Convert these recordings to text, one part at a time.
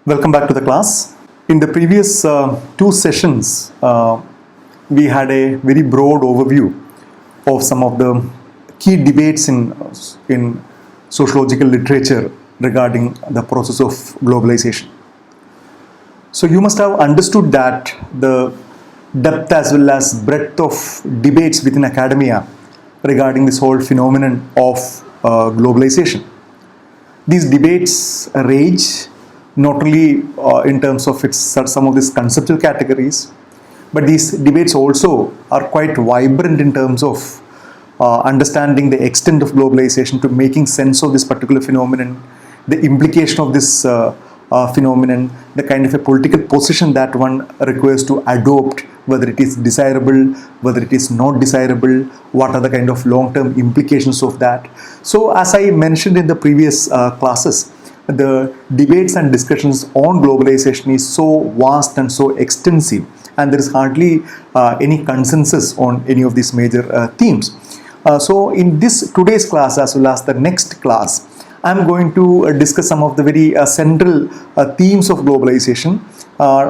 Welcome back to the class. In the previous two sessions, we had a very broad overview of some of the key debates in sociological literature regarding the process of globalization. So you must have understood that the depth as well as breadth of debates within academia regarding this whole phenomenon of globalization. These debates rage not only in terms of some of these conceptual categories, but these debates also are quite vibrant in terms of understanding the extent of globalization, to making sense of this particular phenomenon, the implication of this phenomenon, the kind of a political position that one requires to adopt, whether it is desirable, whether it is not desirable, what are the kind of long-term implications of that. So as I mentioned in the previous classes, the debates and discussions on globalization is so vast and so extensive, and there is hardly any consensus on any of these major themes. So in today's class as well as the next class, I am going to discuss some of the very central themes of globalization,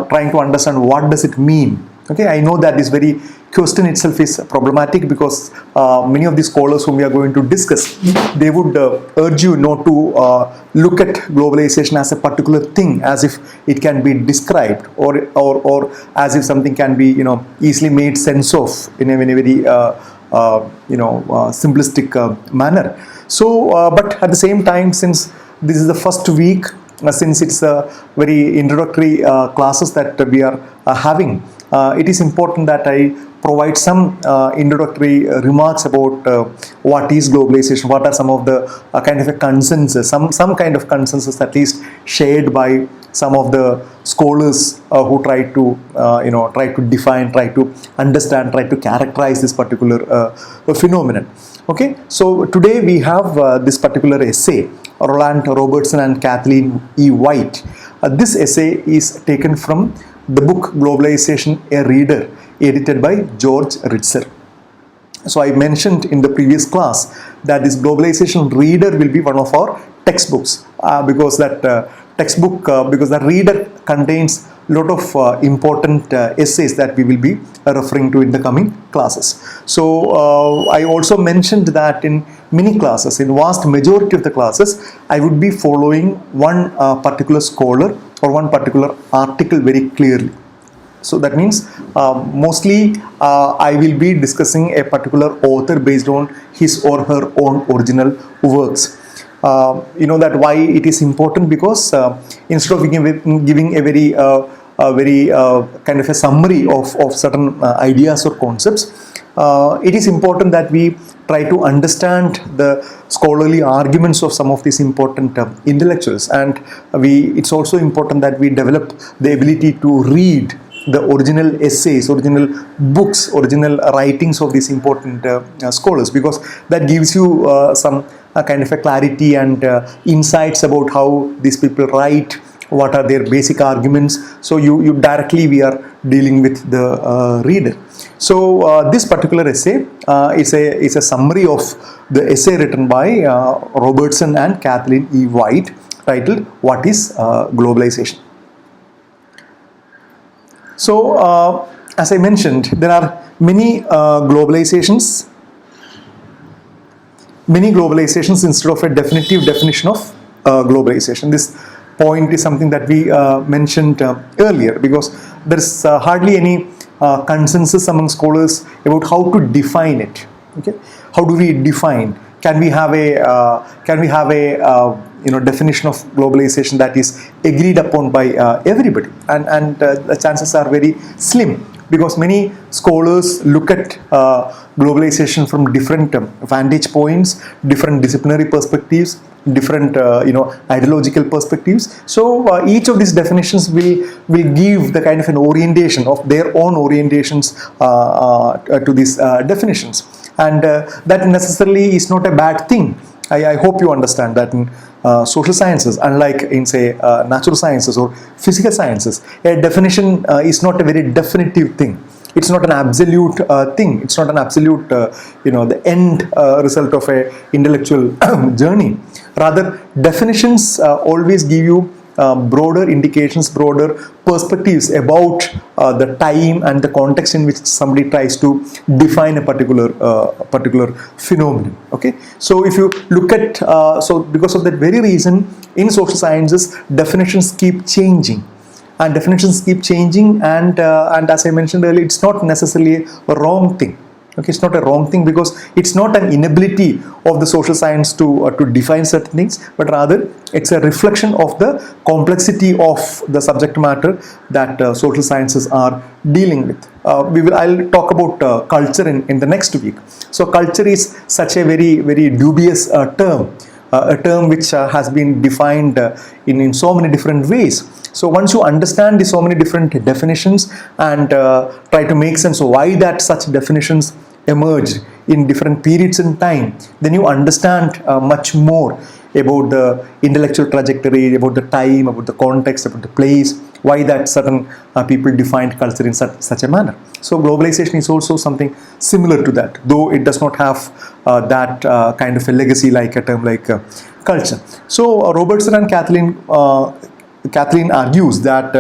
trying to understand what does it mean. Okay, I know that this very question itself is problematic, because many of the scholars whom we are going to discuss, they would urge you not to look at globalization as a particular thing, as if it can be described, or as if something can be easily made sense of in a very simplistic manner. So but at the same time, since this is the first week, since it's a very introductory classes that we are having, it is important that I provide some introductory remarks about what is globalization, what are some of the kind of a consensus, some kind of consensus at least shared by some of the scholars who try to define, try to understand, try to characterize this particular phenomenon. Okay, so today we have this particular essay, Roland Robertson and Kathleen E. White. This essay is taken from the book Globalization, a Reader, edited by George Ritzer. So I mentioned in the previous class that this Globalization Reader will be one of our textbooks, because that because the reader contains a lot of important essays that we will be referring to in the coming classes. So I also mentioned that in many classes, in vast majority of the classes, I would be following one particular scholar or one particular article very clearly. So that means mostly I will be discussing a particular author based on his or her own original works. That why it is important, because instead of giving a very kind of a summary of certain ideas or concepts, it is important that we try to understand the scholarly arguments of some of these important intellectuals, and it's also important that we develop the ability to read the original essays, original books, original writings of these important scholars, because that gives you some kind of a clarity and insights about how these people write, what are their basic arguments. So you directly we are dealing with the reader. So this particular essay is a summary of the essay written by Robertson and Kathleen E. White, titled "What is Globalization?" So as I mentioned, there are many globalizations instead of a definitive definition of globalization. This point is something that we mentioned earlier, because there is hardly any consensus among scholars about how to define it. Okay, how do we define? Can we have a definition of globalization that is agreed upon by everybody? And the chances are very slim, because many scholars look at globalization from different vantage points, different disciplinary perspectives, different ideological perspectives. So each of these definitions will give the kind of an orientation of their own orientations to these definitions, and that necessarily is not a bad thing. I hope you understand that in social sciences, unlike in say natural sciences or physical sciences, a definition is not a very definitive thing. It's not an absolute thing. It's not an absolute, the end result of a intellectual journey. Rather, definitions always give you broader indications, broader perspectives about the time and the context in which somebody tries to define a particular phenomenon. Okay, so if you look at so because of that very reason, in social sciences definitions keep changing. And definitions keep changing, and as I mentioned earlier, it's not necessarily a wrong thing. Okay, it's not a wrong thing, because it's not an inability of the social science to define certain things, but rather it's a reflection of the complexity of the subject matter that social sciences are dealing with. I'll talk about culture in the next week. So culture is such a very dubious term. A term which has been defined in so many different ways. So once you understand the so many different definitions and try to make sense of why that such definitions emerge in different periods in time, then you understand much more about the intellectual trajectory, about the time, about the context, about the place, why that certain people defined culture in such a manner. So globalization is also something similar to that, though it does not have that kind of a legacy like a term like culture. So Robertson and Kathleen argues that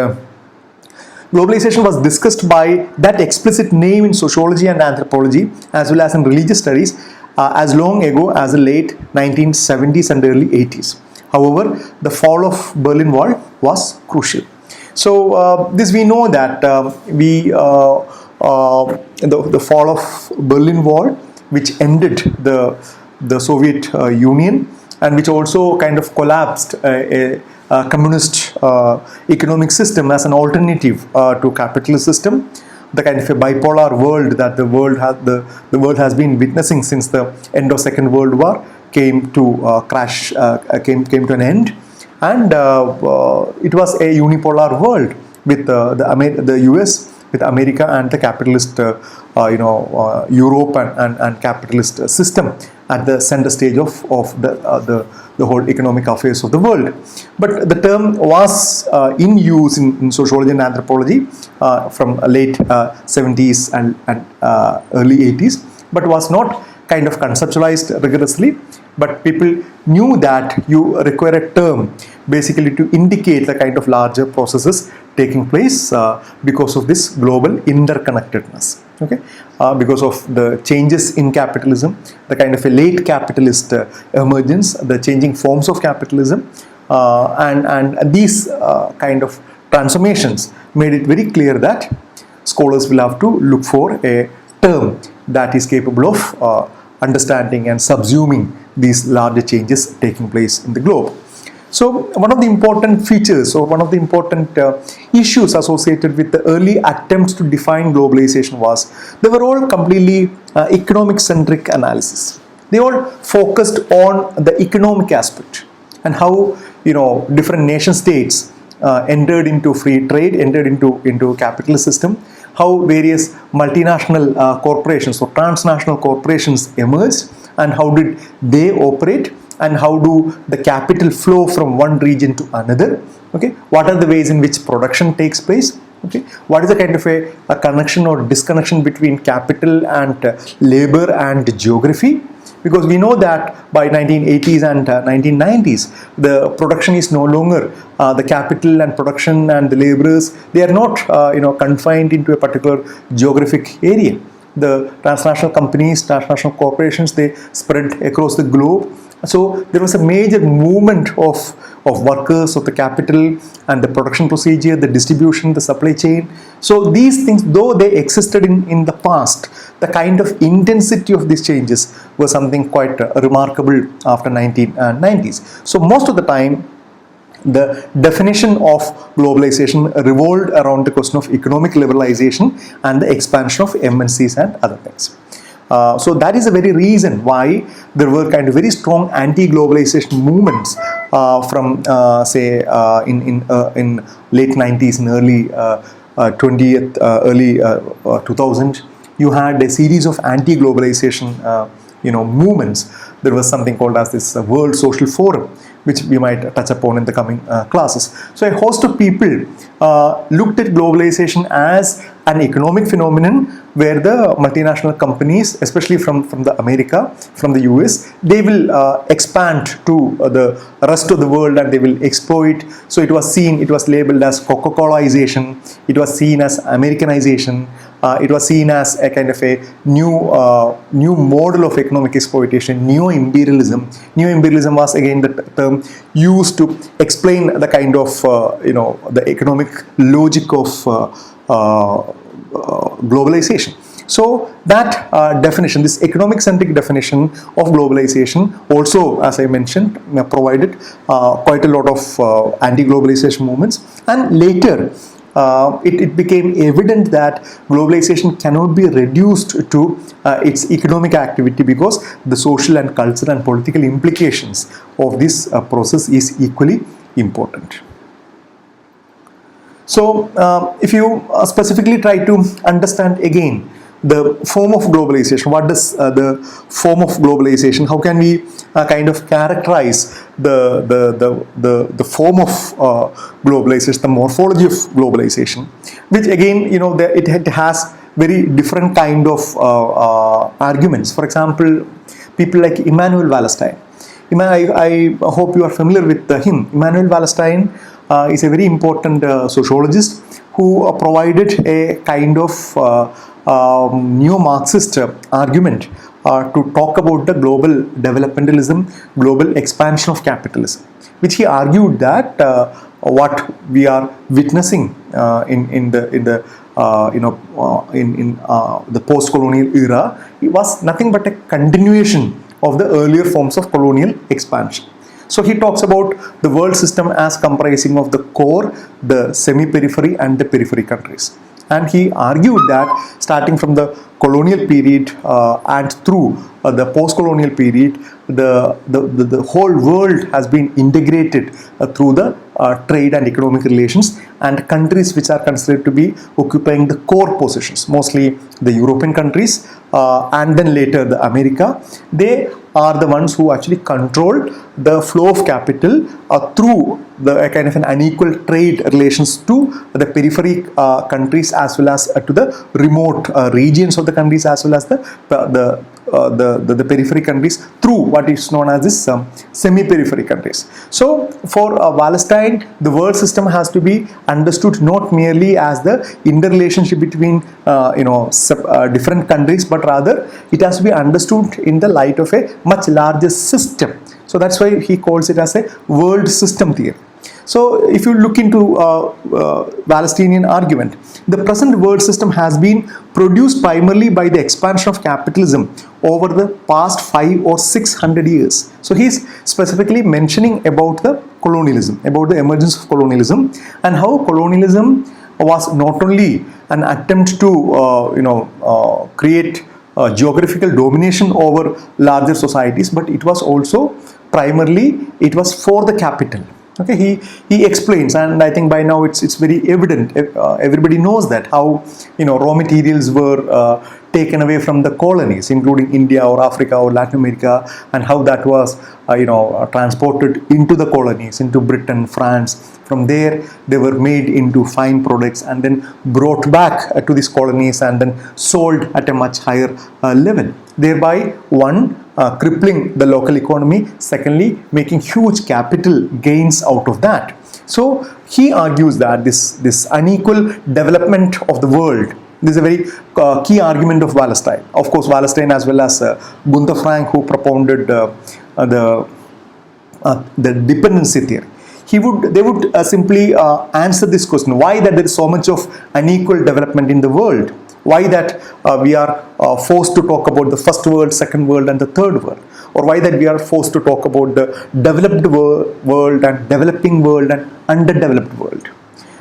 globalization was discussed by that explicit name in sociology and anthropology as well as in religious studies as long ago as the late 1970s and early 80s. However, the fall of Berlin Wall was crucial. So this we know that the fall of Berlin Wall, which ended the Soviet Union, and which also kind of collapsed a communist economic system as an alternative to capitalist system, the kind of a bipolar world that the world has been witnessing since the end of Second World War came to came to an end. And it was a unipolar world with the US, with America and the capitalist, Europe and capitalist system at the center stage of the whole economic affairs of the world. But the term was in use in sociology and anthropology from late 70s and early 80s, but was not kind of conceptualized rigorously. But people knew that you require a term basically to indicate the kind of larger processes taking place because of this global interconnectedness. Okay, because of the changes in capitalism, the kind of a late capitalist emergence, the changing forms of capitalism, and these kind of transformations made it very clear that scholars will have to look for a term that is capable of understanding and subsuming these larger changes taking place in the globe. So one of the important features or one of the important issues associated with the early attempts to define globalization was they were all completely economic centric analysis. They all focused on the economic aspect and how different nation states entered into free trade, entered into capitalist system, how various multinational corporations or transnational corporations emerged and how did they operate, and how do the capital flow from one region to another. Okay, what are the ways in which production takes place? Okay, what is the kind of a connection or disconnection between capital and labor and geography? Because we know that by 1980s and 1990s, the production is no longer the capital and production and the laborers. They are not confined into a particular geographic area. The transnational companies, transnational corporations, they spread across the globe. So there was a major movement of workers, of the capital and the production procedure, the distribution, the supply chain. So these things, though they existed in the past, the kind of intensity of these changes was something quite remarkable after 1990s. So most of the time, the definition of globalization revolved around the question of economic liberalization and the expansion of MNCs and other things. So that is the very reason why there were kind of very strong anti-globalization movements from say in late 90s and early 2000. You had a series of anti-globalization movements. There was something called as this World Social Forum, which we might touch upon in the coming classes. So a host of people looked at globalization as an economic phenomenon where the multinational companies, especially from the America, from the US, they will expand to the rest of the world and they will exploit. So it was seen, it was labeled as Coca-Colaization, it was seen as Americanization, it was seen as a kind of a new model of economic exploitation, neo-imperialism. Neo-imperialism was again the term used to explain the kind of the economic logic of globalization. So that definition, this economic-centric definition of globalization, also, as I mentioned, provided quite a lot of anti-globalization movements. And later, it became evident that globalization cannot be reduced to its economic activity, because the social and cultural and political implications of this process is equally important. So if you specifically try to understand again the form of globalization, what is the form of globalization, how can we kind of characterize the form of globalization, the morphology of globalization, which again, it has very different kind of arguments. For example, people like Immanuel Wallerstein. I hope you are familiar with him. Immanuel Wallerstein is a very important sociologist who provided a kind of neo-Marxist argument to talk about the global developmentalism, global expansion of capitalism, which he argued that what we are witnessing in the post-colonial era, it was nothing but a continuation of the earlier forms of colonial expansion. So he talks about the world system as comprising of the core, the semi-periphery and the periphery countries. And he argued that starting from the colonial period and through the post-colonial period, the whole world has been integrated through the trade and economic relations, and countries which are considered to be occupying the core positions, mostly the European countries and then later the America, they are the ones who actually control the flow of capital through the kind of an unequal trade relations to the periphery countries, as well as to the remote regions of the countries, as well as the periphery countries through what is known as this semi-periphery countries. So for Wallerstein, the world system has to be understood not merely as the interrelationship between different countries, but rather it has to be understood in the light of a much larger system. So that's why he calls it as a world system theory. So if you look into Wallersteinian argument, the present world system has been produced primarily by the expansion of capitalism over the past 500 or 600 years. So he's specifically mentioning about the colonialism, about the emergence of colonialism, and how colonialism was not only an attempt to create geographical domination over larger societies, but it was also primarily, it was for the capital. Okay, he explains, and I think by now it's very evident. Everybody knows that how raw materials were taken away from the colonies, including India or Africa or Latin America, and how that was transported into the colonies, into Britain, France. From there, they were made into fine products and then brought back to these colonies and then sold at a much higher level. Thereby, one, crippling the local economy, secondly, making huge capital gains out of that. So he argues that this unequal development of the world, this is a very key argument of Wallerstein. Of course, Wallerstein as well as Gunther Frank, who propounded the dependency theory. They would simply answer this question: why that there is so much of unequal development in the world? Why that we are forced to talk about the first world, second world and the third world? Or why that we are forced to talk about the developed world and developing world and underdeveloped world?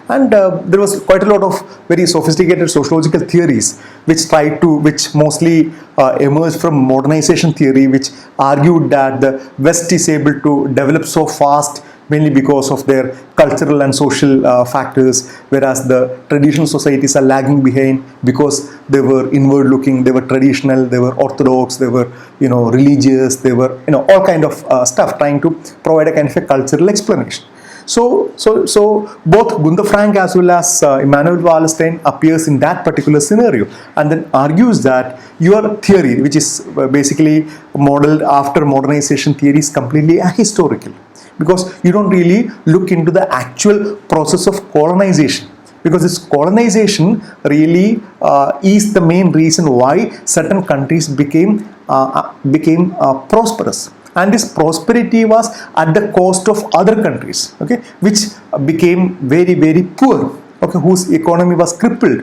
And there was quite a lot of very sophisticated sociological theories which mostly emerged from modernization theory, which argued that the West is able to develop so fast mainly because of their cultural and social factors, whereas the traditional societies are lagging behind because they were inward looking, they were traditional, they were orthodox, they were religious, they were all kind of stuff, trying to provide a kind of a cultural explanation. So both Gunther Frank as well as Immanuel Wallerstein appears in that particular scenario, and then argues that your theory, which is basically modeled after modernization theory, is completely ahistorical, because you don't really look into the actual process of colonization, because this colonization really is the main reason why certain countries became prosperous. And this prosperity was at the cost of other countries, okay, which became very, very poor, okay, whose economy was crippled,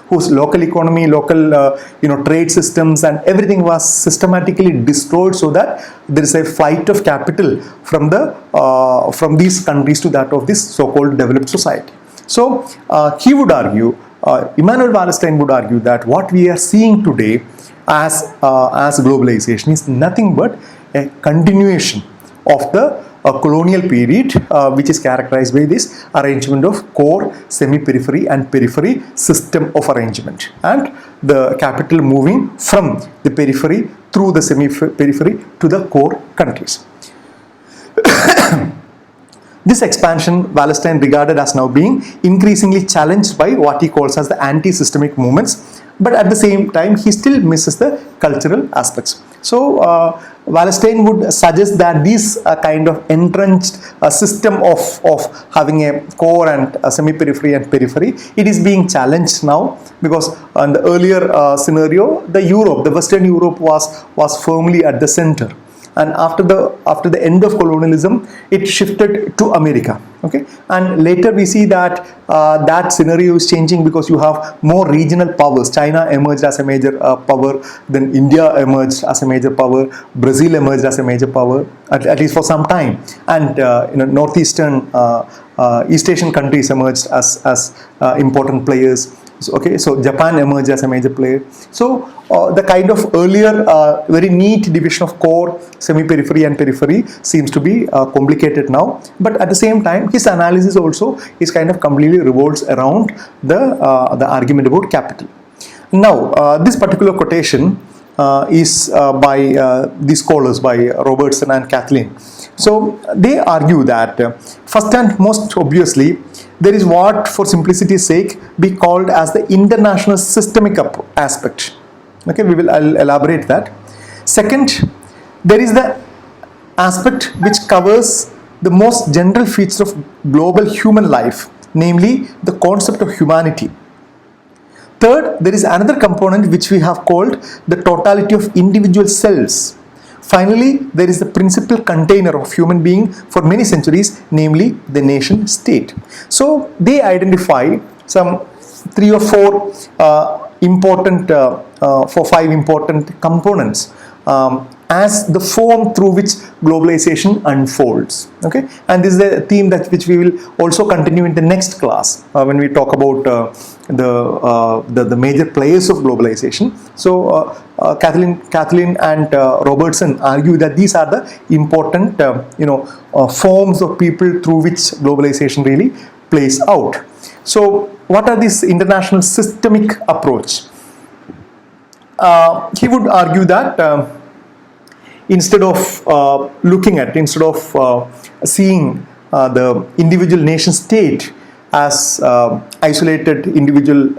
whose local economy, local trade systems and everything was systematically destroyed, so that there is a flight of capital from these countries to that of this so-called developed society. So he would argue, Immanuel Wallerstein would argue, that what we are seeing today as globalization is nothing but a continuation of the colonial period, which is characterized by this arrangement of core, semi-periphery and periphery system of arrangement, and the capital moving from the periphery through the semi-periphery to the core countries. This expansion Wallerstein regarded as now being increasingly challenged by what he calls as the anti-systemic movements, but at the same time he still misses the cultural aspects. So Wallerstein would suggest that this kind of entrenched system of having a core and a semi-periphery and periphery, it is being challenged now, because in the earlier scenario, the Western Europe was firmly at the center. And after the end of colonialism, it shifted to America. Okay, and later we see that that scenario is changing, because you have more regional powers. China emerged as a major power, then India emerged as a major power, Brazil emerged as a major power, at least for some time, and northeastern East Asian countries emerged as important players. Okay, so Japan emerged as a major player. So the kind of earlier very neat division of core, semi-periphery and periphery seems to be complicated now, but at the same time his analysis also is kind of completely revolves around the argument about capital. Now this particular quotation is by these scholars, by Robertson and Kathleen. So they argue that first and most obviously, there is what, for simplicity's sake, be called as the international systemic aspect. Okay, I'll elaborate that. Second, there is the aspect which covers the most general feature of global human life, namely the concept of humanity. Third, there is another component which we have called the totality of individual selves. Finally, there is the principal container of human being for many centuries, namely the nation state. So they identify some 3 or 4 5 important components as the form through which globalization unfolds. Okay, and this is a theme which we will also continue in the next class when we talk about the major players of globalization. So Kathleen and Robertson argue that these are the important forms of people through which globalization really plays out. So what are these international systemic approach? He would argue that instead of seeing the individual nation state as isolated individual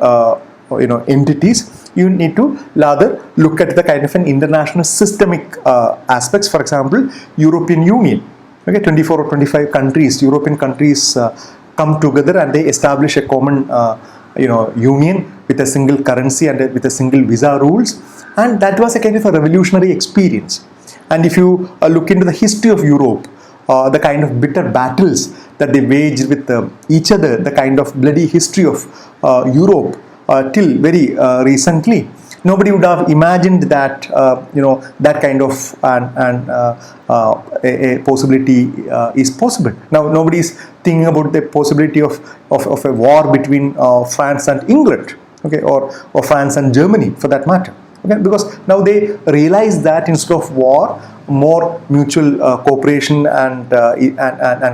entities, you need to rather look at the kind of an international systemic aspects. For example, European Union. Okay, 24 or 25 countries, European countries come together and they establish a common union with a single currency and with a single visa rules, and that was a kind of a revolutionary experience. And if you look into the history of Europe, the kind of bitter battles that they waged with each other, the kind of bloody history of Europe till very recently, nobody would have imagined that that kind of a possibility is possible. Now nobody is thinking about the possibility of a war between France and England, okay, or France and Germany for that matter. Okay, because now they realize that instead of war, more mutual cooperation and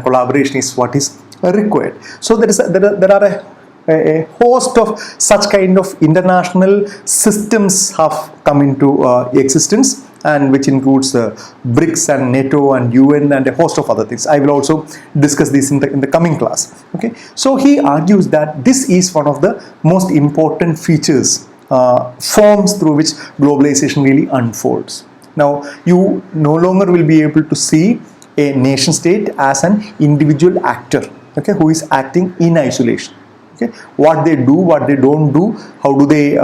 collaboration is what is required. So there are a host of such kind of international systems have come into existence, and which includes BRICS and NATO and UN and a host of other things. I will also discuss this in the coming class. Okay, so he argues that this is one of the most important features, forms through which globalization really unfolds. Now, you no longer will be able to see a nation state as an individual actor, okay, who is acting in isolation. Okay, what they do, what they don't do, how do they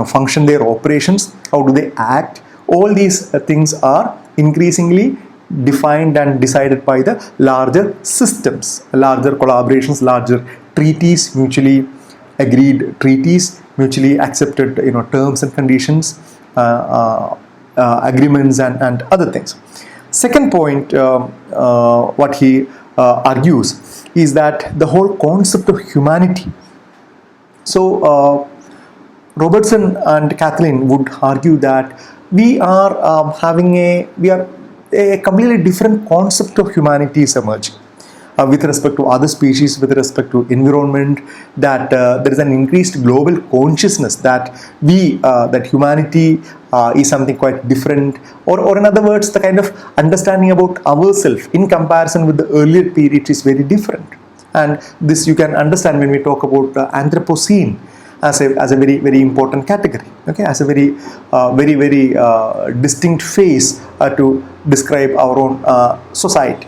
function their operations, how do they act, all these things are increasingly defined and decided by the larger systems, larger collaborations, larger treaties, mutually agreed treaties, mutually accepted terms and conditions, agreements and other things. Second point, what he argues is that the whole concept of humanity. So Robertson and Kathleen would argue that we are having a completely different concept of humanity is emerging with respect to other species, with respect to environment, that there is an increased global consciousness that that humanity is something quite different, or in other words, the kind of understanding about ourselves in comparison with the earlier period is very different. And this you can understand when we talk about Anthropocene as a very, very important category, okay, as a very distinct phase to describe our own society.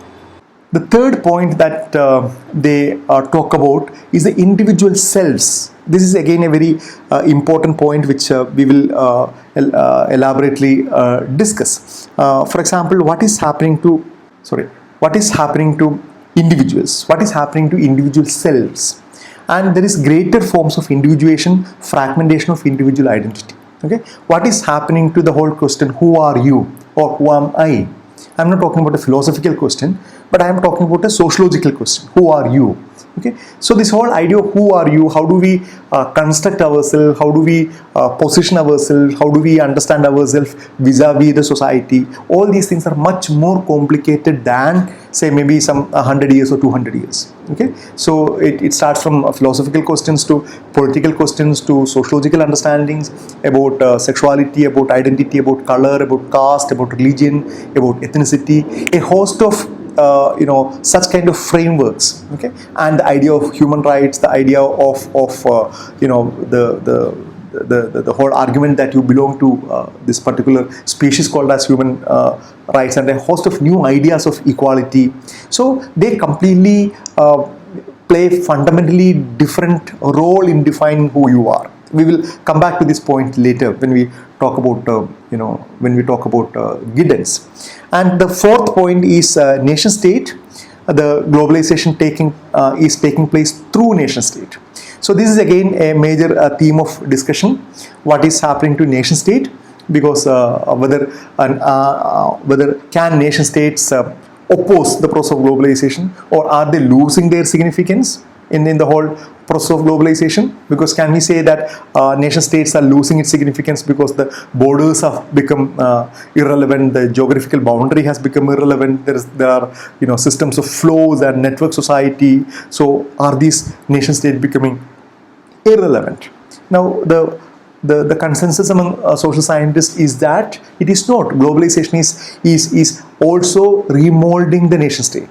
The third point that they talk about is the individual selves. This is again a very important point which we will elaborately discuss. For example, what is happening to individuals? What is happening to individual selves? And there is greater forms of individuation, fragmentation of individual identity. Okay, what is happening to the whole question, who are you or who am I? I'm not talking about a philosophical question, but I am talking about a sociological question. Who are you? Okay, so this whole idea of who are you, how do we construct ourselves, how do we position ourselves, how do we understand ourselves vis-a-vis the society, all these things are much more complicated than, say, maybe some 100 years or 200 years. Okay, so it starts from philosophical questions to political questions to sociological understandings about sexuality, about identity, about color, about caste, about religion, about ethnicity, a host of such kind of frameworks, okay, and the idea of human rights, the idea of the whole argument that you belong to this particular species called as human rights, and a host of new ideas of equality. So they completely play fundamentally different role in defining who you are. We will come back to this point later when we talk about Giddens. And the fourth point is nation state. The globalization is taking place through nation state. So this is again a major theme of discussion. What is happening to nation state? Because whether can nation states oppose the process of globalization, or are they losing their significance in the whole process of globalization? Because can we say that nation states are losing its significance because the borders have become irrelevant, the geographical boundary has become irrelevant, there are systems of flows and network society, so are these nation states becoming irrelevant? Now the consensus among social scientists is that it is not. Globalization is also remolding the nation state.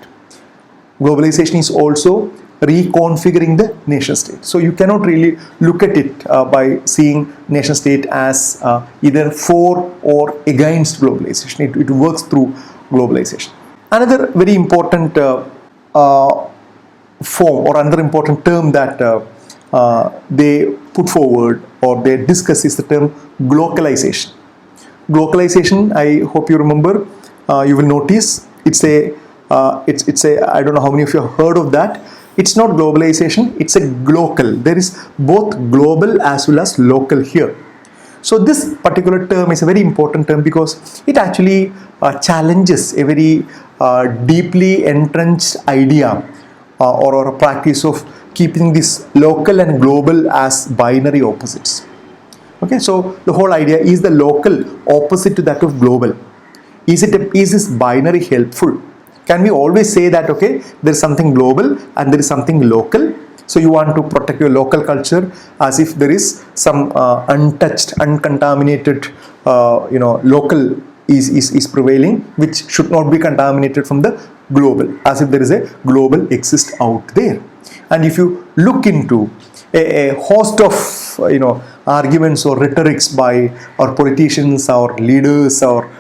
Globalization is also reconfiguring the nation state. So you cannot really look at it by seeing nation state as either for or against globalization. It works through globalization. Another very important form or another important term that they put forward or they discuss is the term glocalization. Glocalization, I hope you remember, you will notice it's a I don't know how many of you have heard of that. It's not globalization, it's a glocal. There is both global as well as local here. So this particular term is a very important term because it actually challenges a very deeply entrenched idea or a practice of keeping this local and global as binary opposites. Okay, so the whole idea is the local opposite to that of global. Is this binary helpful? Can we always say that okay, there is something global and there is something local? So you want to protect your local culture as if there is some untouched, uncontaminated, local is prevailing, which should not be contaminated from the global, as if there is a global exist out there. And if you look into a host of arguments or rhetorics by our politicians, our leaders, or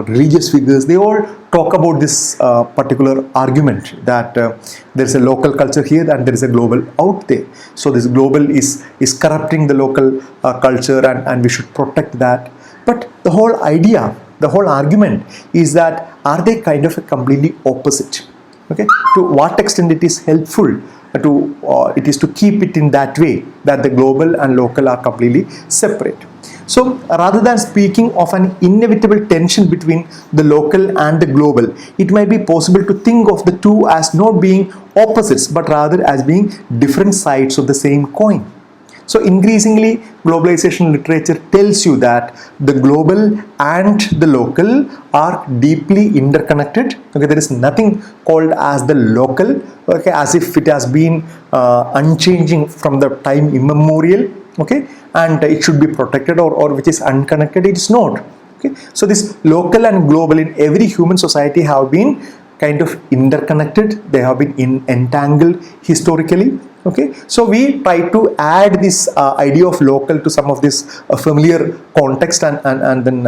religious figures, they all talk about this particular argument that there is a local culture here and there is a global out there. So this global is corrupting the local culture, and we should protect that. But the whole idea, the whole argument is that are they kind of a completely opposite? Okay, to what extent it is helpful it is to keep it in that way, that the global and local are completely separate. So rather than speaking of an inevitable tension between the local and the global, it might be possible to think of the two as not being opposites, but rather as being different sides of the same coin. So increasingly, globalization literature tells you that the global and the local are deeply interconnected. Okay, there is nothing called as the local, okay, as if it has been unchanging from the time immemorial, okay, and it should be protected, or which is unconnected, it is not. Okay, so this local and global in every human society have been kind of interconnected, they have been entangled historically. Okay, so we try to add this idea of local to some of this familiar context and then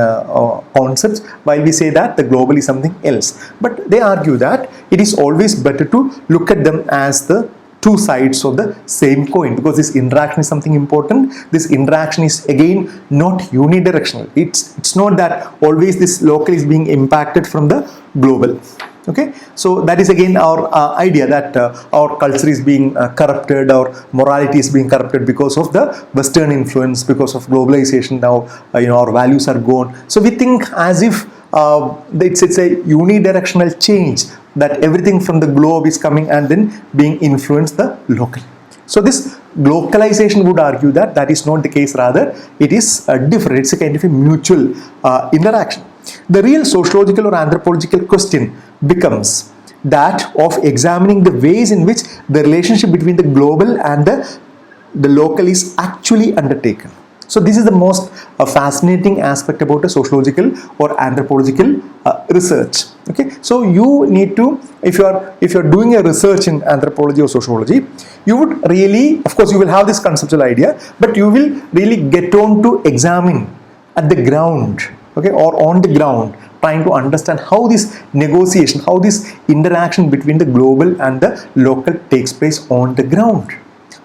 concepts, while we say that the global is something else. But they argue that it is always better to look at them as the two sides of the same coin, because this interaction is something important. This interaction is again not unidirectional. It's not that always this local is being impacted from the global. Okay, so that is again our idea that our culture is being corrupted, our morality is being corrupted because of the Western influence, because of globalization. Now our values are gone. So we think as if it's a unidirectional change, that everything from the globe is coming and then being influenced the local. So this glocalization would argue that that is not the case, rather it is different. It's a kind of a mutual interaction. The real sociological or anthropological question becomes that of examining the ways in which the relationship between the global and the local is actually undertaken. So this is the most fascinating aspect about a sociological or anthropological research. Okay, so you need to, if you are doing a research in anthropology or sociology, you would really, of course you will have this conceptual idea, but you will really get on to examine at the ground, okay, or on the ground, trying to understand how this negotiation, how this interaction between the global and the local takes place on the ground.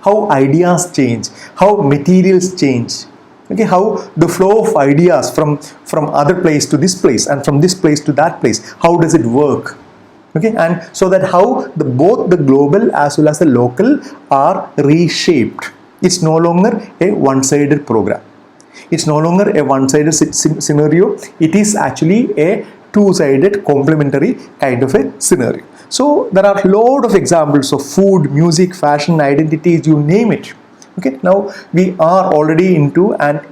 How ideas change, how materials change, okay, how the flow of ideas from other place to this place and from this place to that place, how does it work? Okay, and so that how both the global as well as the local are reshaped. It's no longer a one-sided program. It's no longer a one-sided scenario. It is actually a two-sided complementary kind of a scenario. So there are a lot of examples of food, music, fashion, identities, you name it. Okay, now we are already into an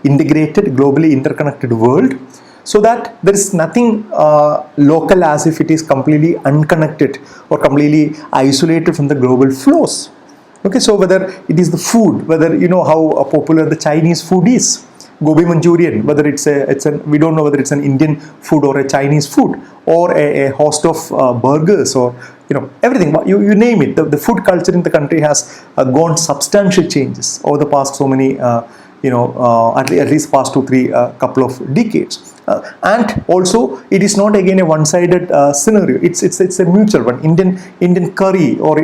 integrated, globally interconnected world, so that there is nothing local as if it is completely unconnected or completely isolated from the global flows. Okay, so whether it is the food, whether you know how popular the Chinese food is, gobi Manchurian, whether we don't know whether it's an Indian food or a Chinese food, or a host of burgers, or everything, you name it. The food culture in the country has gone substantial changes over the past so many at least past 2-3 couple of decades. And also it is not again a one-sided scenario. It's a mutual one. Indian curry or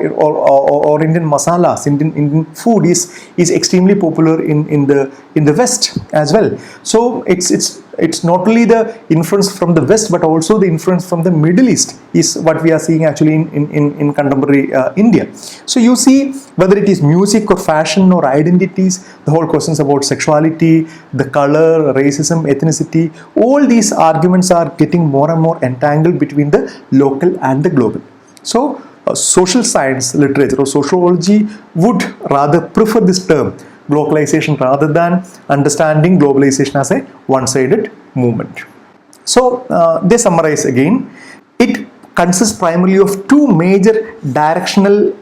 Indian masalas, Indian food is extremely popular in the West as well. So it's not only the influence from the West, but also the influence from the Middle East is what we are seeing actually in contemporary India. So you see, whether it is music or fashion or identities, the whole questions about sexuality, the color, racism, ethnicity, all these arguments are getting more and more entangled between the local and the global. So social science literature or sociology would rather prefer this term, glocalization rather than understanding globalization as a one-sided movement. So they summarize again. It consists primarily of two major directional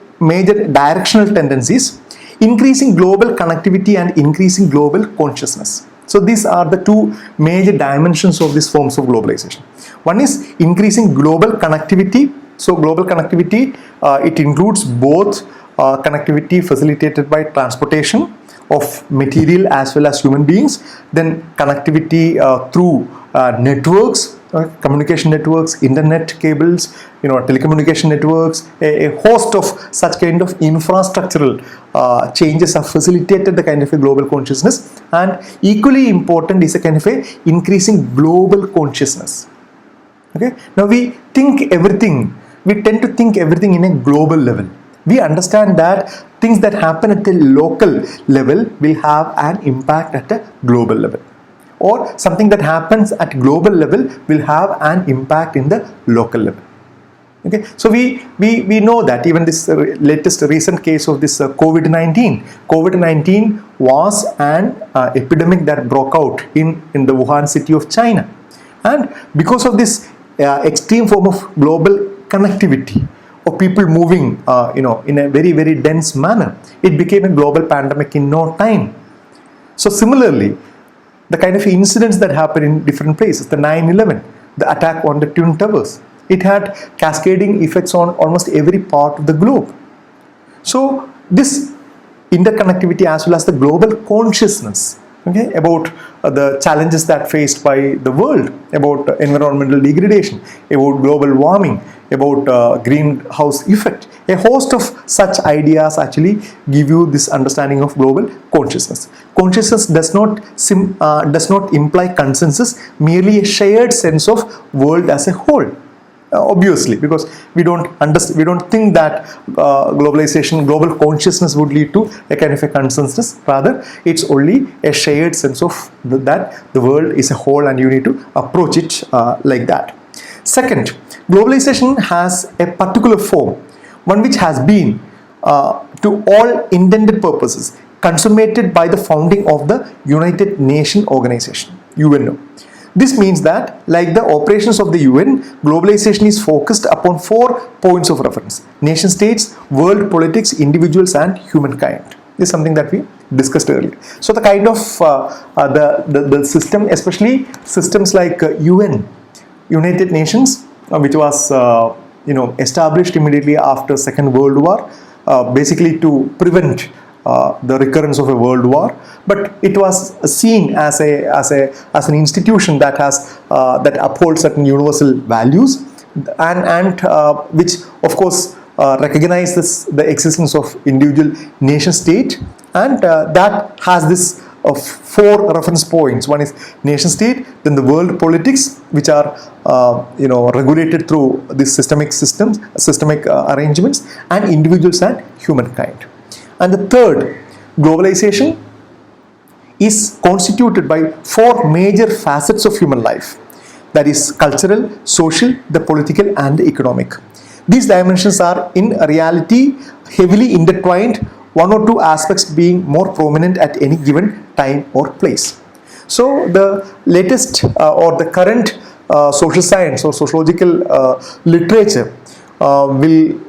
tendencies: increasing global connectivity and increasing global consciousness. So these are the two major dimensions of these forms of globalization. One is increasing global connectivity. So global connectivity, it includes both connectivity facilitated by transportation of material as well as human beings, then connectivity through networks, communication networks, internet cables, telecommunication networks. A host of such kind of infrastructural changes have facilitated the kind of a global consciousness, and equally important is a kind of a increasing global consciousness. Okay, now we tend to think everything in a global level. We understand that things that happen at the local level will have an impact at a global level, or something that happens at global level will have an impact in the local level. Okay, so we know that even this latest recent case of this COVID-19 was an epidemic that broke out in the Wuhan city of China, and because of this extreme form of global connectivity of people moving in a very, very dense manner, it became a global pandemic in no time. So similarly, the kind of incidents that happen in different places, the 9/11, the attack on the Twin Towers, it had cascading effects on almost every part of the globe. So this interconnectivity as well as the global consciousness, okay, about the challenges that faced by the world, about environmental degradation, about global warming, about greenhouse effect, a host of such ideas actually give you this understanding of global consciousness. Consciousness does not imply consensus, merely a shared sense of world as a whole. Obviously, because we don't think that global consciousness would lead to a kind of a consensus. Rather, it's only a shared sense of that the world is a whole, and you need to approach it like that. Second, globalization has a particular form, one which has been to all intended purposes consummated by the founding of the United Nations Organization, UNO. This means that, like the operations of the UN, globalization is focused upon 4 points of reference: nation states, world politics, individuals, and humankind. This is something that we discussed earlier. So the kind of the system, especially systems like UN, United Nations, which was established immediately after Second World War, basically to prevent the recurrence of a world war, but it was seen as an institution that upholds certain universal values, and which of course recognizes the existence of individual nation state, and that has this of 4 reference points. One is nation state, then the world politics, which are regulated through these systemic arrangements, and individuals and humankind. And the third, globalization is constituted by 4 major facets of human life, that is cultural, social, the political, and the economic. These dimensions are in reality heavily intertwined, one or two aspects being more prominent at any given time or place. So the latest or the current social science or sociological literature will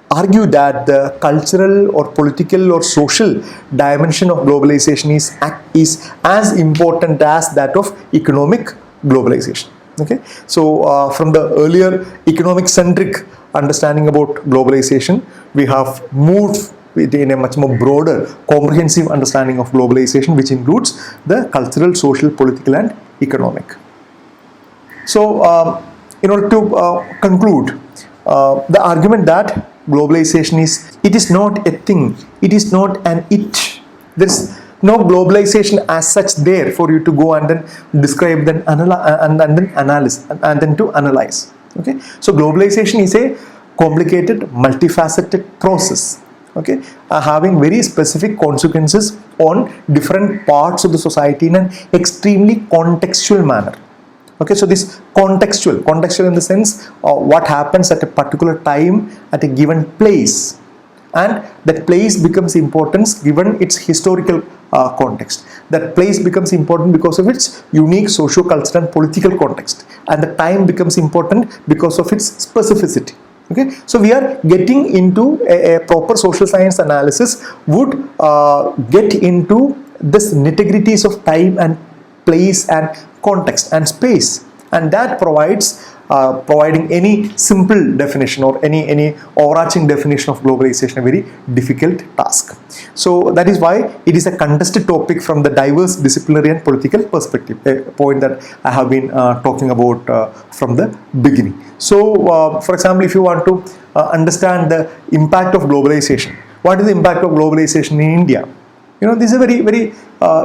argue that the cultural or political or social dimension of globalization is as important as that of economic globalization. Okay, so from the earlier economic centric understanding about globalization, we have moved in a much more broader, comprehensive understanding of globalization, which includes the cultural, social, political, and economic. So in order to conclude, the argument that globalization is not a thing, it is not an it. There's no globalization as such there for you to go and then describe, then analyze. Okay, so globalization is a complicated, multifaceted process, okay, having very specific consequences on different parts of the society in an extremely contextual manner. Okay, so this contextual in the sense what happens at a particular time at a given place, and that place becomes important given its historical context. That place becomes important because of its unique socio-cultural and political context, and the time becomes important because of its specificity. Okay, so we are getting into a proper social science analysis would get into this nitty-gritties of time and place and context and space, and that provides providing any simple definition or any overarching definition of globalization a very difficult task. So that is why it is a contested topic from the diverse disciplinary and political perspective, a point that I have been talking about from the beginning. So for example, if you want to understand the impact of globalization, what is the impact of globalization in India? This is a very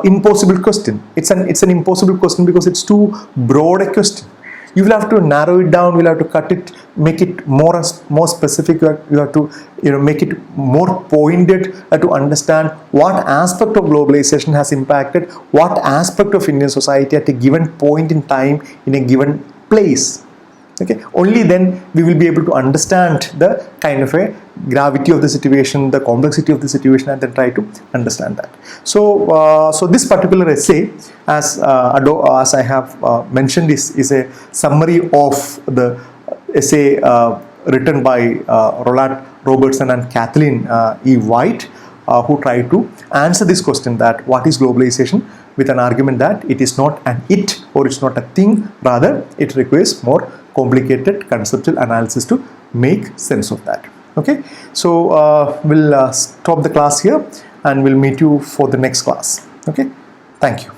impossible question. It's an impossible question because it's too broad a question. You will have to narrow it down. We'll have to cut it, make it more specific. You have to make it more pointed to understand what aspect of globalization has impacted what aspect of Indian society at a given point in time in a given place. Okay, only then we will be able to understand the kind of a gravity of the situation, the complexity of the situation, and then try to understand that. So this particular essay, as I have mentioned, is a summary of the essay written by Roland Robertson and Kathleen E. White, who tried to answer this question, that what is globalization, with an argument that it is not an it or it's not a thing, rather it requires more complicated conceptual analysis to make sense of that. Okay, so we'll stop the class here and we'll meet you for the next class. Okay, thank you.